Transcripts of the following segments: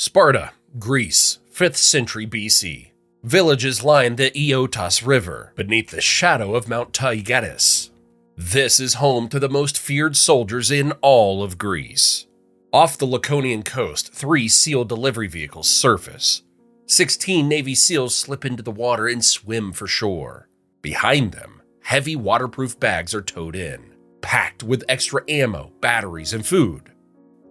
Sparta, Greece, 5th century BC. Villages line the Eurotas River beneath the shadow of Mount Taygetus. This is home to the most feared soldiers in all of Greece. Off the Laconian coast, 3 SEAL delivery vehicles surface. 16 Navy SEALs slip into the water and swim for shore. Behind them, heavy waterproof bags are towed in, packed with extra ammo, batteries, and food.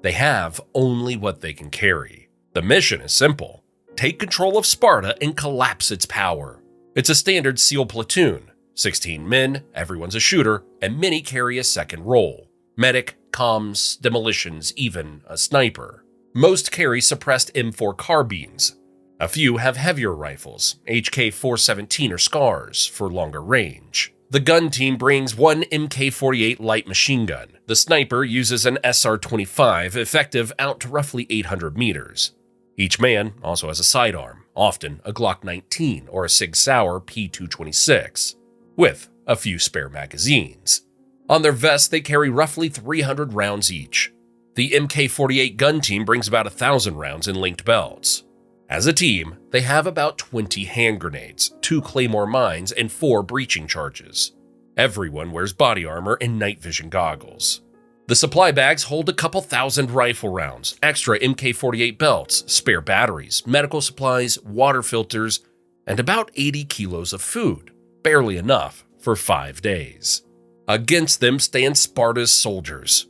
They have only what they can carry. The mission is simple. Take control of Sparta and collapse its power. It's a standard SEAL platoon. 16 men, everyone's a shooter, and many carry a second role. Medic, comms, demolitions, even a sniper. Most carry suppressed M4 carbines. A few have heavier rifles, HK-417 or SCARs, for longer range. The gun team brings one MK-48 light machine gun. The sniper uses an SR-25, effective out to roughly 800 meters. Each man also has a sidearm, often a Glock 19 or a Sig Sauer P226, with a few spare magazines. On their vests, they carry roughly 300 rounds each. The MK-48 gun team brings about 1,000 rounds in linked belts. As a team, they have about 20 hand grenades, 2 claymore mines, and 4 breaching charges. Everyone wears body armor and night vision goggles. The supply bags hold a couple thousand rifle rounds, extra MK-48 belts, spare batteries, medical supplies, water filters, and about 80 kilos of food, barely enough for 5 days. Against them stand Sparta's soldiers.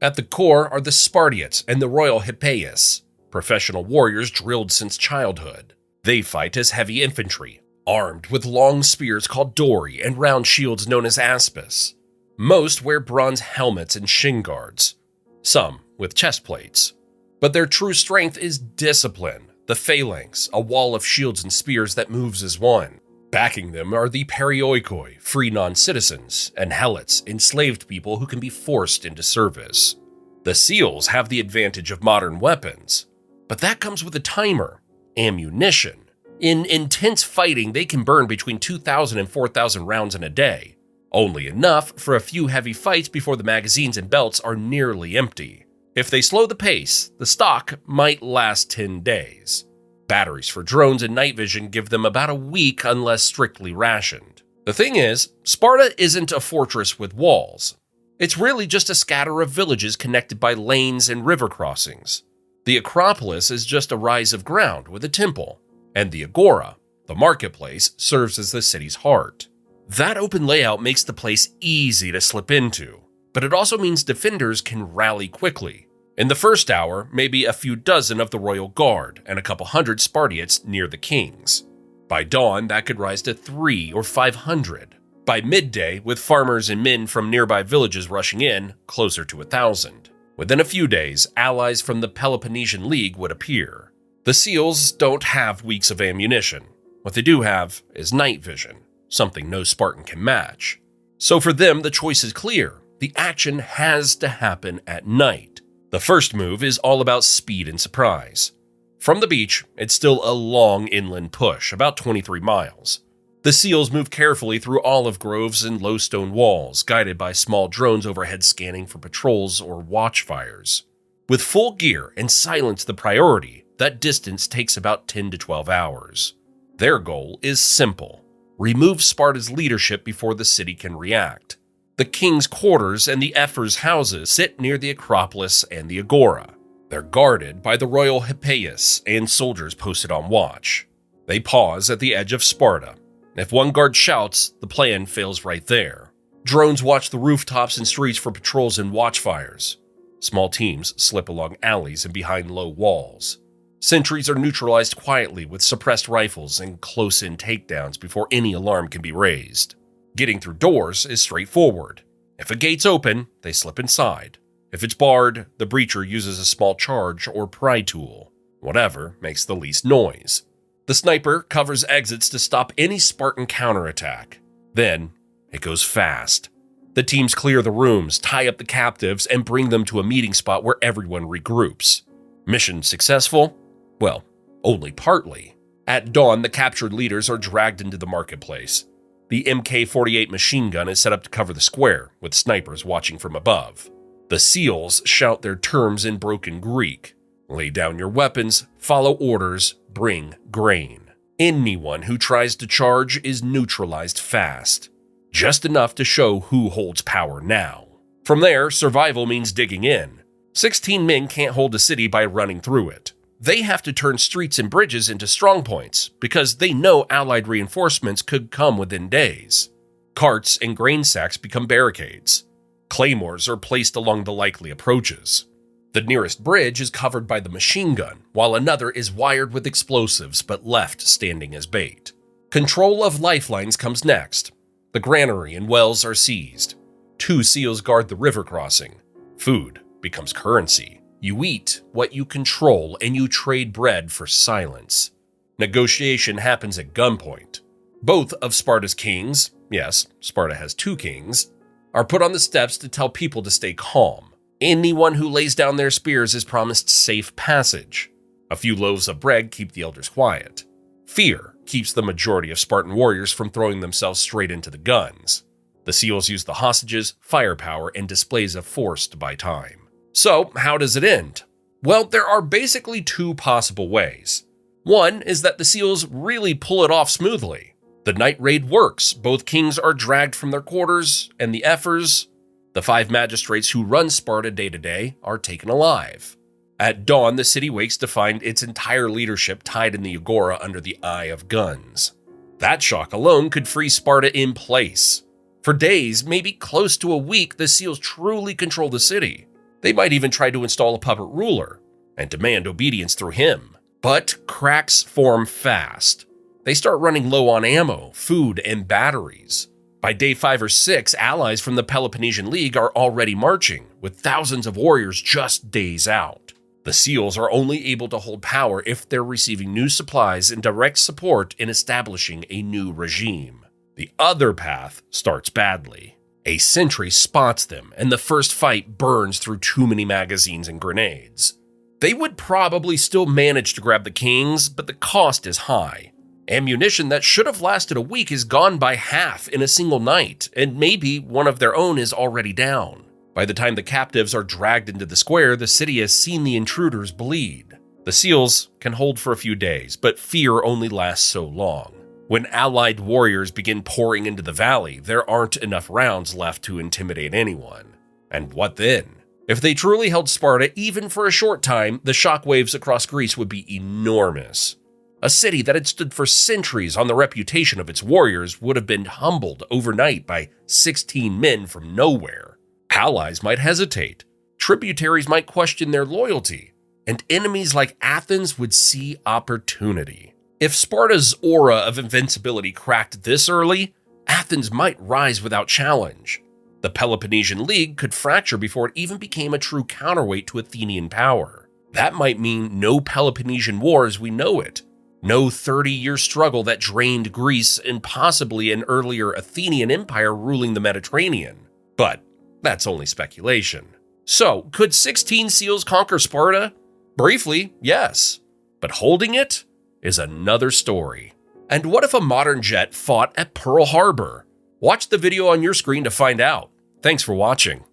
At the core are the Spartiates and the Royal Hippias, professional warriors drilled since childhood. They fight as heavy infantry, armed with long spears called dori and round shields known as aspis. Most wear bronze helmets and shin guards, some with chest plates. But their true strength is discipline, the phalanx, a wall of shields and spears that moves as one. Backing them are the perioikoi, free non-citizens, and helots, enslaved people who can be forced into service. The SEALs have the advantage of modern weapons, but that comes with a timer, ammunition. In intense fighting, they can burn between 2,000 and 4,000 rounds in a day, only enough for a few heavy fights before the magazines and belts are nearly empty. If they slow the pace, the stock might last 10 days. Batteries for drones and night vision give them about a week unless strictly rationed. The thing is, Sparta isn't a fortress with walls. It's really just a scatter of villages connected by lanes and river crossings. The Acropolis is just a rise of ground with a temple, and the Agora, the marketplace, serves as the city's heart. That open layout makes the place easy to slip into, but it also means defenders can rally quickly. In the first hour, maybe a few dozen of the royal guard and a couple hundred Spartiates near the kings. By dawn, that could rise to 300 or 500. By midday, with farmers and men from nearby villages rushing in, closer to 1,000. Within a few days, allies from the Peloponnesian League would appear. The SEALs don't have weeks of ammunition. What they do have is night vision, something no Spartan can match. So for them, the choice is clear. The action has to happen at night. The first move is all about speed and surprise. From the beach, it's still a long inland push, about 23 miles. The SEALs move carefully through olive groves and low stone walls, guided by small drones overhead scanning for patrols or watchfires. With full gear and silence the priority, that distance takes about 10 to 12 hours. Their goal is simple: remove Sparta's leadership before the city can react. The king's quarters and the ephors' houses sit near the Acropolis and the Agora. They're guarded by the Royal Hippias and soldiers posted on watch. They pause at the edge of Sparta. If one guard shouts, the plan fails right there. Drones watch the rooftops and streets for patrols and watchfires. Small teams slip along alleys and behind low walls. Sentries are neutralized quietly with suppressed rifles and close-in takedowns before any alarm can be raised. Getting through doors is straightforward. If a gate's open, they slip inside. If it's barred, the breacher uses a small charge or pry tool, whatever makes the least noise. The sniper covers exits to stop any Spartan counterattack. Then, it goes fast. The teams clear the rooms, tie up the captives, and bring them to a meeting spot where everyone regroups. Mission successful? Well, only partly. At dawn, the captured leaders are dragged into the marketplace. The MK-48 machine gun is set up to cover the square, with snipers watching from above. The SEALs shout their terms in broken Greek. Lay down your weapons, follow orders, bring grain. Anyone who tries to charge is neutralized fast. Just enough to show who holds power now. From there, survival means digging in. 16 men can't hold a city by running through it. They have to turn streets and bridges into strongpoints because they know Allied reinforcements could come within days. Carts and grain sacks become barricades. Claymores are placed along the likely approaches. The nearest bridge is covered by the machine gun, while another is wired with explosives but left standing as bait. Control of lifelines comes next. The granary and wells are seized. 2 seals guard the river crossing. Food becomes currency. You eat what you control and you trade bread for silence. Negotiation happens at gunpoint. Both of Sparta's kings, yes, Sparta has 2 kings, are put on the steps to tell people to stay calm. Anyone who lays down their spears is promised safe passage. A few loaves of bread keep the elders quiet. Fear keeps the majority of Spartan warriors from throwing themselves straight into the guns. The seals use the hostages, firepower, and displays of force to buy time. So, how does it end? Well, there are basically 2 possible ways. One is that the seals really pull it off smoothly. The night raid works, both kings are dragged from their quarters, and the ephors, the 5 magistrates who run Sparta day to day, are taken alive. At dawn, the city wakes to find its entire leadership tied in the agora under the eye of guns. That shock alone could freeze Sparta in place. For days, maybe close to a week, the seals truly control the city. They might even try to install a puppet ruler and demand obedience through him. But cracks form fast. They start running low on ammo, food, and batteries. By day 5 or 6, allies from the Peloponnesian League are already marching, with thousands of warriors just days out. The seals are only able to hold power if they're receiving new supplies and direct support in establishing a new regime. The other path starts badly. A sentry spots them, and the first fight burns through too many magazines and grenades. They would probably still manage to grab the kings, but the cost is high. Ammunition that should have lasted a week is gone by half in a single night, and maybe one of their own is already down. By the time the captives are dragged into the square, the city has seen the intruders bleed. The seals can hold for a few days, but fear only lasts so long. When allied warriors begin pouring into the valley, there aren't enough rounds left to intimidate anyone. And what then? If they truly held Sparta, even for a short time, the shockwaves across Greece would be enormous. A city that had stood for centuries on the reputation of its warriors would have been humbled overnight by 16 men from nowhere. Allies might hesitate, tributaries might question their loyalty, and enemies like Athens would see opportunity. If Sparta's aura of invincibility cracked this early, Athens might rise without challenge. The Peloponnesian League could fracture before it even became a true counterweight to Athenian power. That might mean no Peloponnesian War as we know it. No 30-year struggle that drained Greece and possibly an earlier Athenian empire ruling the Mediterranean. But that's only speculation. So, could 16 seals conquer Sparta? Briefly, yes. But holding it is another story. And what if a modern jet fought at Pearl Harbor? Watch the video on your screen to find out. Thanks for watching.